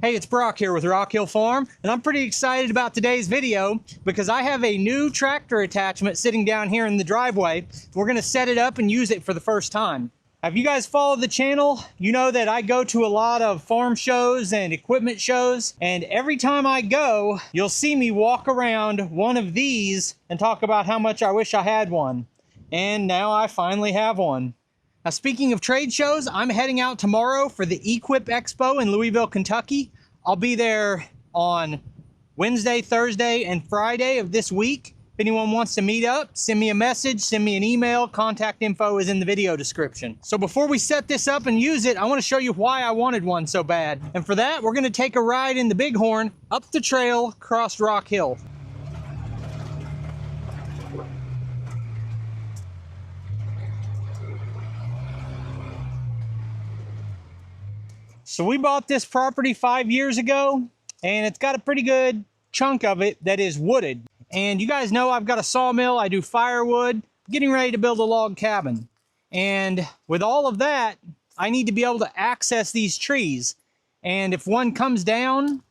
Hey, it's Brock here with Rock Hill Farm, and I'm pretty excited about today's video because I have a new tractor attachment sitting down here in the driveway. We're going to set it up and use it for the first time. If you guys follow the channel, you know that I go to a lot of farm shows and equipment shows, and every time I go, you'll see me walk around one of these and talk about how much I wish I had one. And now I finally have one. Now, speaking of trade shows, I'm heading out tomorrow for the Equip Expo in Louisville, Kentucky. I'll be there on Wednesday, Thursday, and Friday of this week. If anyone wants to meet up, send me a message, send me an email. Contact info is in the video description. So before we set this up and use it, I want to show you why I wanted one so bad. And for that, we're going to take a ride in the Bighorn up the trail across Rock Hill. So we bought this property 5 years ago, and it's got a pretty good chunk of it that is wooded. And you guys know I've got a sawmill, I do firewood, getting ready to build a log cabin. And with all of that, I need to be able to access these trees. And if one comes down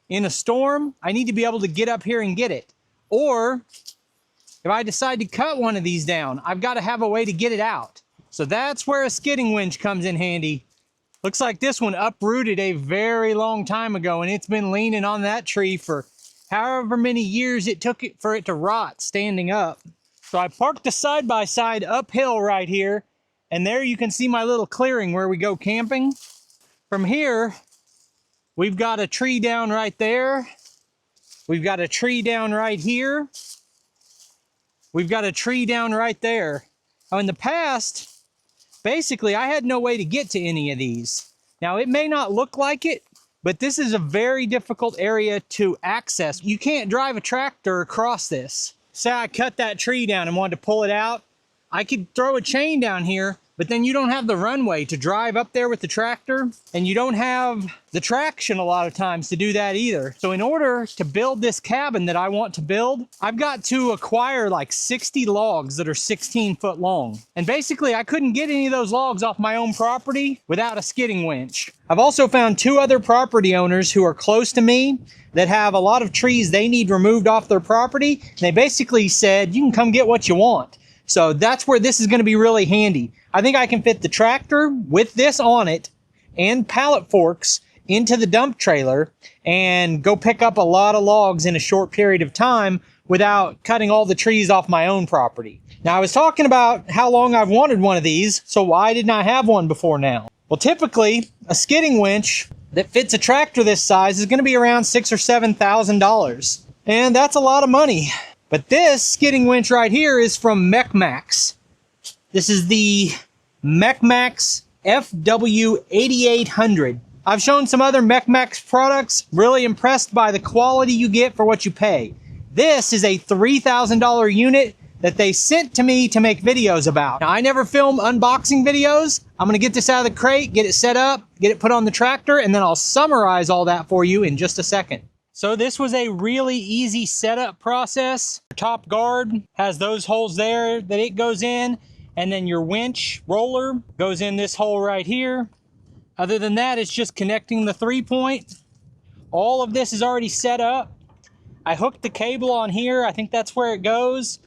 in a storm, I need to be able to get up here and get it. Or if I decide to cut one of these down, I've got to have a way to get it out. So that's where a skidding winch comes in handy. Looks like this one uprooted a very long time ago, and it's been leaning on that tree for however many years it took it for it to rot standing up. So I parked the side-by-side uphill right here, and there you can see my little clearing where we go camping. From here, we've got a tree down right there. We've got a tree down right here. We've got a tree down right there. Now in the past, basically, I had no way to get to any of these. Now, it may not look like it, but this is a very difficult area to access. You can't drive a tractor across this. Say I cut that tree down and wanted to pull it out. I could throw a chain down here, but then you don't have the runway to drive up there with the tractor, and you don't have the traction a lot of times to do that either. So in order to build this cabin that I want to build, I've got to acquire like 60 logs that are 16 foot long. And basically I couldn't get any of those logs off my own property without a skidding winch. I've also found 2 other property owners who are close to me that have a lot of trees they need removed off their property. And they basically said, you can come get what you want. So that's where this is going to be really handy. I think I can fit the tractor with this on it and pallet forks into the dump trailer and go pick up a lot of logs in a short period of time without cutting all the trees off my own property. Now, I was talking about how long I've wanted one of these, so why didn't I have one before now? Well, typically, a skidding winch that fits a tractor this size is going to be around $6,000 or $7,000. And that's a lot of money. But this skidding winch right here is from Mech Maxx. This is the Mech Maxx FW8800. I've shown some other Mech Maxx products, really impressed by the quality you get for what you pay. This is a $3,000 unit that they sent to me to make videos about. Now, I never film unboxing videos. I'm gonna get this out of the crate, get it set up, get it put on the tractor, and then I'll summarize all that for you in just a second. So this was a really easy setup process. Your top guard has those holes there that it goes in, and then your winch roller goes in this hole right here. Other than that, it's just connecting the 3-point. All of this is already set up. I hooked the cable on here. I think that's where it goes.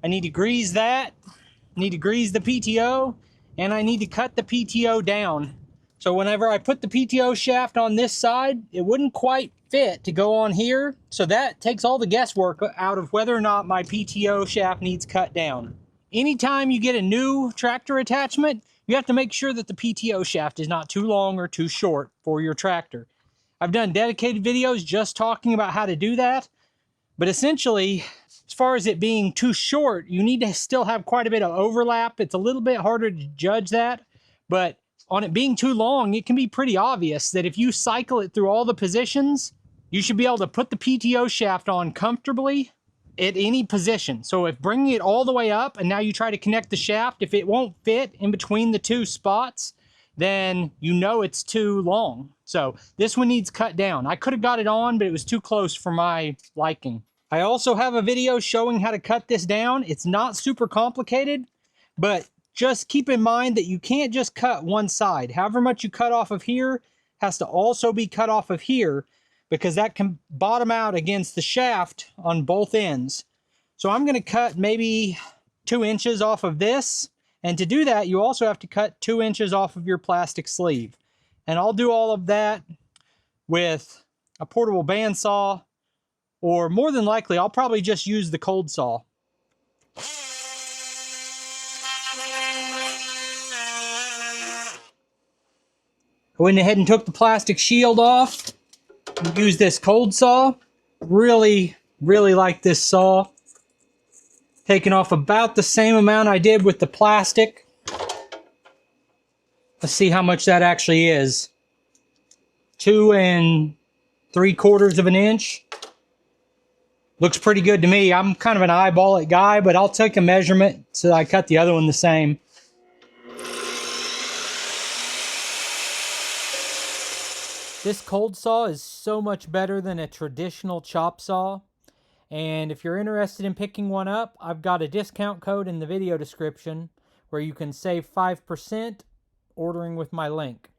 I need to grease that. I need to grease the PTO, and I need to cut the PTO down. So whenever I put the PTO shaft on this side, it wouldn't quite fit to go on here. So that takes all the guesswork out of whether or not my PTO shaft needs cut down. Anytime you get a new tractor attachment, you have to make sure that the PTO shaft is not too long or too short for your tractor. I've done dedicated videos just talking about how to do that, but essentially, as far as it being too short, you need to still have quite a bit of overlap. It's a little bit harder to judge that, but on it being too long, it can be pretty obvious that if you cycle it through all the positions, you should be able to put the PTO shaft on comfortably at any position. So if bringing it all the way up and now you try to connect the shaft, if it won't fit in between the 2 spots, then you know it's too long. So this one needs cut down. I could have got it on, but it was too close for my liking. I also have a video showing how to cut this down. It's not super complicated, but just keep in mind that you can't just cut one side. However much you cut off of here has to also be cut off of here because that can bottom out against the shaft on both ends. So I'm going to cut maybe 2 inches off of this. And to do that, you also have to cut 2 inches off of your plastic sleeve. And I'll do all of that with a portable bandsaw, or more than likely, I'll probably just use the cold saw. I went ahead and took the plastic shield off. Use this cold saw. Really like this saw. Taking off about the same amount I did with the plastic. Let's see how much that actually is. 2 3/4 of an inch. Looks pretty good to me. I'm kind of an eyeball it guy, but I'll take a measurement so I cut the other one the same. This cold saw is so much better than a traditional chop saw. And if you're interested in picking one up, I've got a discount code in the video description where you can save 5% ordering with my link.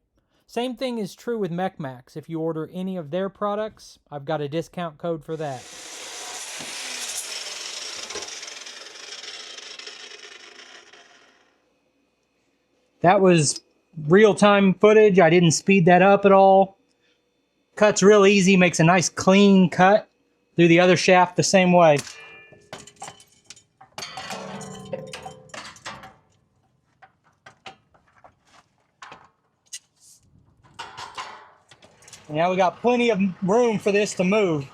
Same thing is true with Mech Maxx. If you order any of their products, I've got a discount code for that. That was real-time footage. I didn't speed that up at all. Cuts real easy, makes a nice clean cut. Do the other shaft the same way. Now we got plenty of room for this to move.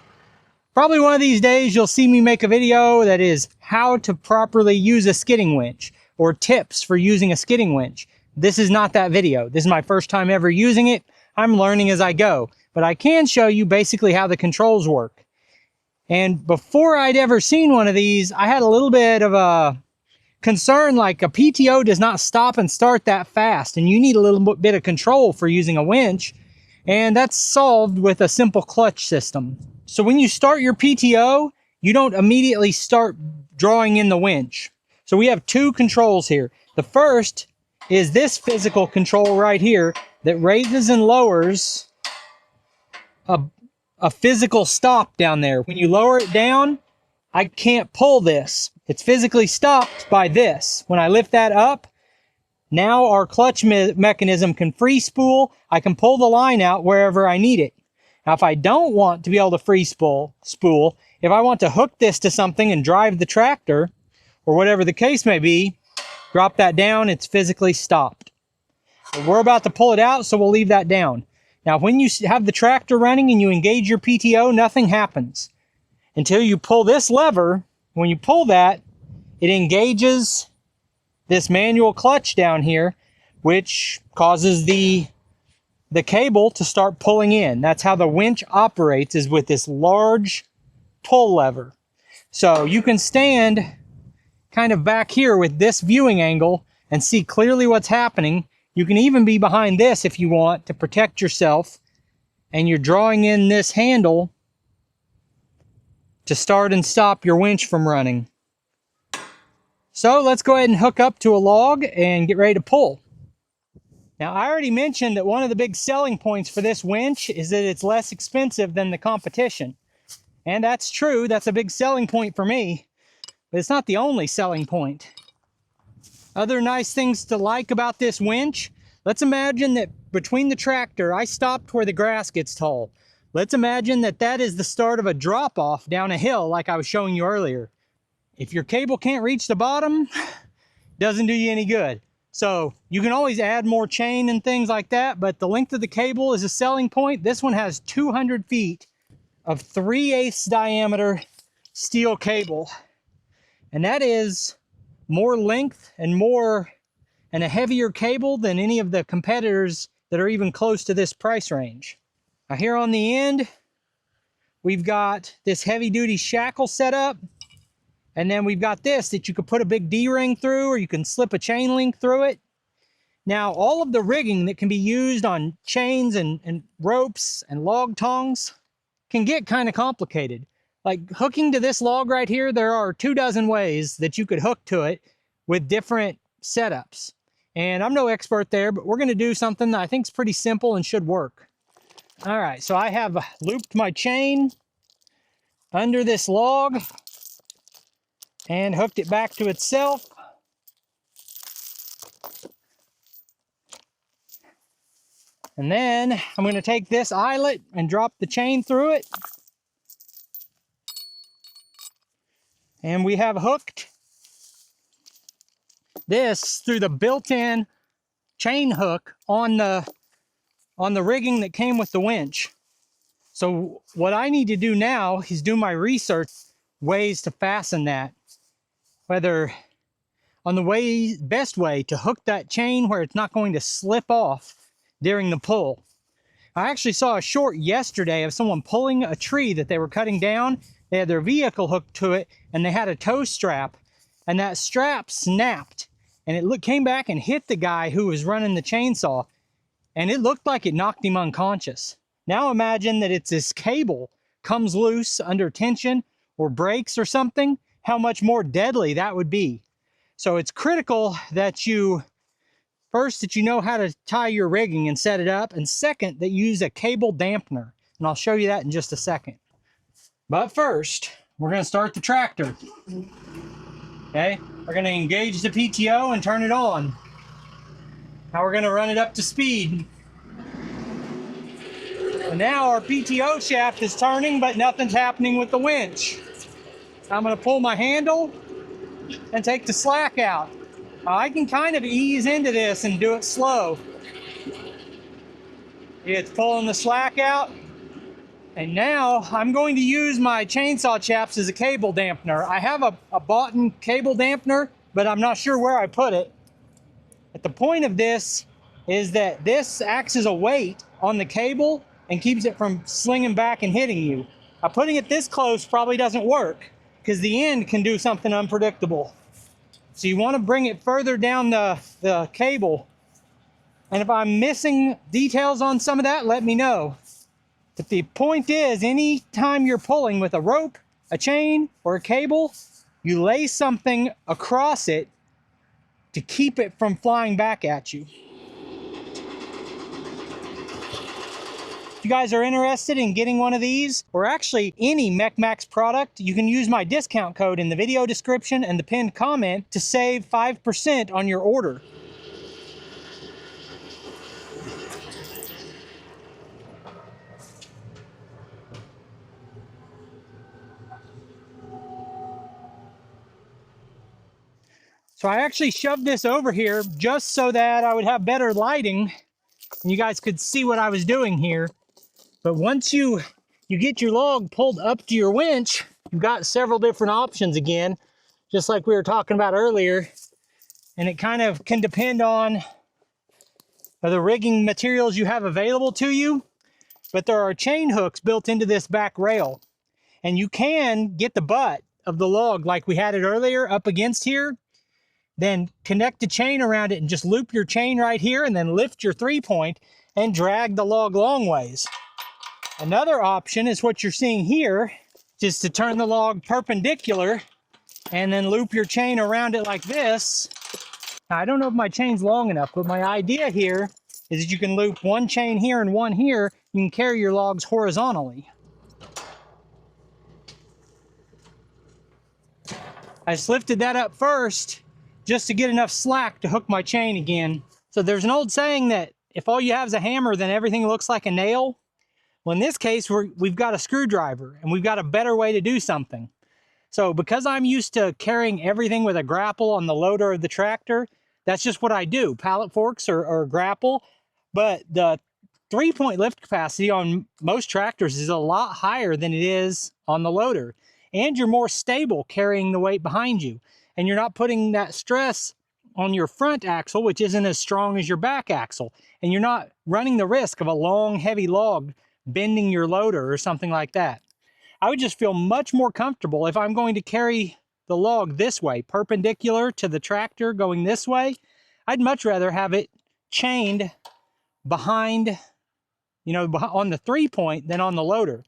Probably one of these days you'll see me make a video that is how to properly use a skidding winch, or tips for using a skidding winch. This is not that video. This is my first time ever using it. I'm learning as I go, but I can show you basically how the controls work. And before I'd ever seen one of these, I had a little bit of a concern, like a PTO does not stop and start that fast, and you need a little bit of control for using a winch, and that's solved with a simple clutch system. So when you start your PTO, you don't immediately start drawing in the winch. So we have 2 controls here. The first is this physical control right here that raises and lowers a physical stop down there. When you lower it down, I can't pull this. It's physically stopped by this. When I lift that up, now our clutch mechanism can free spool. I can pull the line out wherever I need it. Now, if I don't want to be able to free spool, if I want to hook this to something and drive the tractor, or whatever the case may be, drop that down, it's physically stopped. But we're about to pull it out, so we'll leave that down. Now, when you have the tractor running and you engage your PTO, nothing happens until you pull this lever. When you pull that, it engages this manual clutch down here, which causes the cable to start pulling in. That's how the winch operates, is with this large pull lever. So you can stand kind of back here with this viewing angle and see clearly what's happening. You can even be behind this if you want to protect yourself, and you're drawing in this handle to start and stop your winch from running. So let's go ahead and hook up to a log and get ready to pull. Now, I already mentioned that one of the big selling points for this winch is that it's less expensive than the competition. And that's true. That's a big selling point for me, but it's not the only selling point. Other nice things to like about this winch, let's imagine that between the tractor, I stopped where the grass gets tall. Let's imagine that that is the start of a drop-off down a hill like I was showing you earlier. If your cable can't reach the bottom, doesn't do you any good. So you can always add more chain and things like that, but the length of the cable is a selling point. This one has 200 feet of 3/8 diameter steel cable. And that is more length and a heavier cable than any of the competitors that are even close to this price range. Now here on the end, we've got this heavy duty shackle set up. And then we've got this that you could put a big D-ring through, or you can slip a chain link through it. Now, all of the rigging that can be used on chains and ropes and log tongs can get kind of complicated. Like hooking to this log right here, there are 24 ways that you could hook to it with different setups. And I'm no expert there, but we're going to do something that I think is pretty simple and should work. All right, so I have looped my chain under this log and hooked it back to itself. And then I'm going to take this eyelet and drop the chain through it. And we have hooked this through the built-in chain hook on the rigging that came with the winch. So what I need to do now is do my research ways to fasten that, whether on the best way to hook that chain where it's not going to slip off during the pull. I actually saw a short yesterday of someone pulling a tree that they were cutting down. They had their vehicle hooked to it and they had a tow strap, and that strap snapped and it came back and hit the guy who was running the chainsaw, and it looked like it knocked him unconscious. Now imagine that it's this cable comes loose under tension or breaks or something, how much more deadly that would be. So it's critical that you know how to tie your rigging and set it up, and second, that you use a cable dampener. And I'll show you that in just a second. But first, we're going to start the tractor. Okay, we're going to engage the PTO and turn it on. Now we're going to run it up to speed. And now our PTO shaft is turning, but nothing's happening with the winch. I'm going to pull my handle and take the slack out. I can kind of ease into this and do it slow. It's pulling the slack out. And now I'm going to use my chainsaw chaps as a cable dampener. I have a bought-in cable dampener, but I'm not sure where I put it. But the point of this is that this acts as a weight on the cable and keeps it from slinging back and hitting you. Putting it this close probably doesn't work because the end can do something unpredictable. So you want to bring it further down the cable. And if I'm missing details on some of that, let me know. But the point is, anytime you're pulling with a rope, a chain, or a cable, you lay something across it to keep it from flying back at you. If you guys are interested in getting one of these, or actually any Mech Maxx product, you can use my discount code in the video description and the pinned comment to save 5% on your order. So I actually shoved this over here just so that I would have better lighting and you guys could see what I was doing here. But once you get your log pulled up to your winch, you've got several different options again, just like we were talking about earlier. And it kind of can depend on the rigging materials you have available to you. But there are chain hooks built into this back rail. And you can get the butt of the log like we had it earlier up against here. Then connect the chain around it and just loop your chain right here and then lift your 3-point and drag the log long ways. Another option is what you're seeing here, just to turn the log perpendicular and then loop your chain around it like this. Now, I don't know if my chain's long enough, but my idea here is that you can loop one chain here and one here. You can carry your logs horizontally. I just lifted that up first just to get enough slack to hook my chain again. So there's an old saying that if all you have is a hammer, then everything looks like a nail. Well, in this case, we've got a screwdriver and we've got a better way to do something. So because I'm used to carrying everything with a grapple on the loader of the tractor, that's just what I do, pallet forks or grapple. But the 3-point lift capacity on most tractors is a lot higher than it is on the loader. And you're more stable carrying the weight behind you. And you're not putting that stress on your front axle, which isn't as strong as your back axle. And you're not running the risk of a long, heavy log bending your loader or something like that. I would just feel much more comfortable if I'm going to carry the log this way, perpendicular to the tractor going this way. I'd much rather have it chained behind, on the 3-point than on the loader.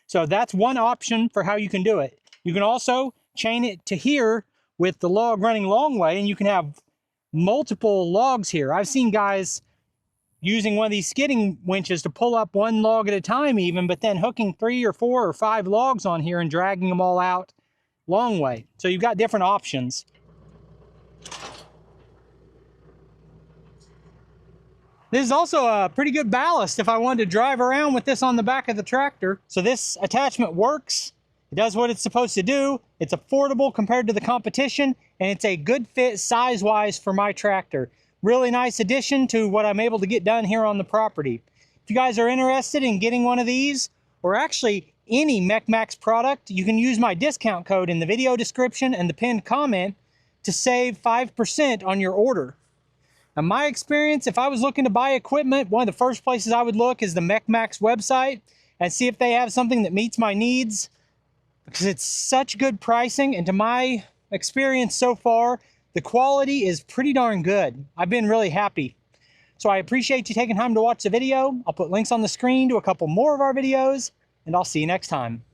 So that's one option for how you can do it. You can also chain it to here with the log running long way, and you can have multiple logs here. I've seen guys using one of these skidding winches to pull up one log at a time even, but then hooking 3 or 4 or 5 logs on here and dragging them all out long way. So you've got different options. This is also a pretty good ballast if I wanted to drive around with this on the back of the tractor. So this attachment works. It does what it's supposed to do. It's affordable compared to the competition, and it's a good fit size-wise for my tractor. Really nice addition to what I'm able to get done here on the property. If you guys are interested in getting one of these, or actually any Mech Maxx product, you can use my discount code in the video description and the pinned comment to save 5% on your order. In my experience, if I was looking to buy equipment, one of the first places I would look is the Mech Maxx website and see if they have something that meets my needs, because it's such good pricing, and to my experience so far, the quality is pretty darn good. I've been really happy. So I appreciate you taking time to watch the video. I'll put links on the screen to a couple more of our videos, and I'll see you next time.